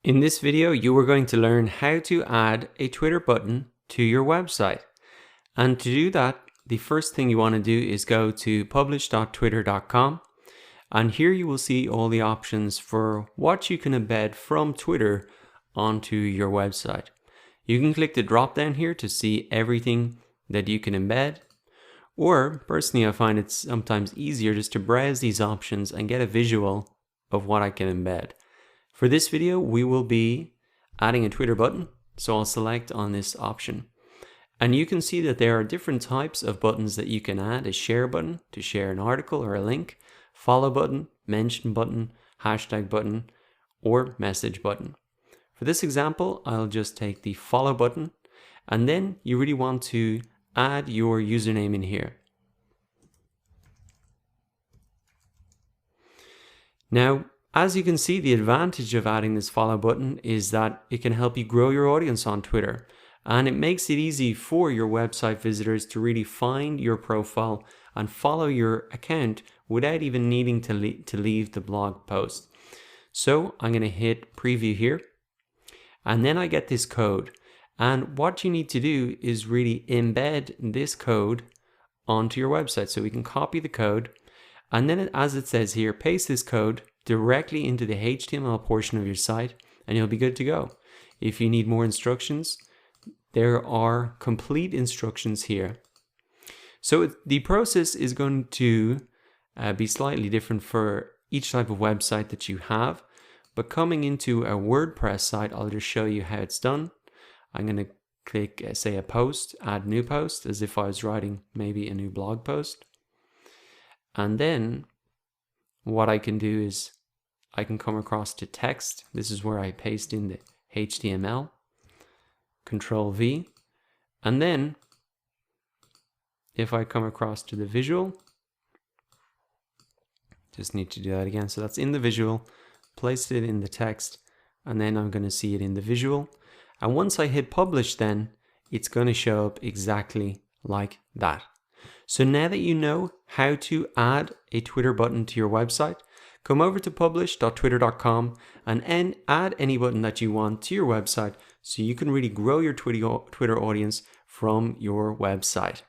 In this video, you are going to learn how to add a Twitter button to your website. And to do that, the first thing you want to do is go to publish.twitter.com. And here you will see all the options for what you can embed from Twitter onto your website. You can click the drop down here to see everything that you can embed. Or personally, I find it sometimes easier just to browse these options and get a visual of what I can embed. For this video, we will be adding a Twitter button. So I'll select on this option. And you can see that there are different types of buttons that you can add: a share button to share an article or a link, follow button, mention button, hashtag button, or message button. For this example, I'll just take the follow button, and then you really want to add your username in here. Now, as you can see, the advantage of adding this follow button is that it can help you grow your audience on Twitter, and it makes it easy for your website visitors to really find your profile and follow your account without even needing to leave the blog post. So I'm going to hit preview here, and then I get this code. And what you need to do is really embed this code onto your website. So we can copy the code, and then as it says here, paste this code directly into the HTML portion of your site, and you'll be good to go. If you need more instructions, there are complete instructions here. So the process is going to be slightly different for each type of website that you have, but coming into a WordPress site, I'll just show you how it's done. I'm going to click, say, a post, add new post, as if I was writing maybe a new blog post. And then what I can do is I can come across to text. This is where I paste in the HTML, Control V. And then if I come across to the visual, just need to do that again. So that's in the visual, placed it in the text, and then I'm going to see it in the visual. And once I hit publish, then it's going to show up exactly like that. So now that you know how to add a Twitter button to your website, come over to publish.twitter.com and add any button that you want to your website so you can really grow your Twitter audience from your website.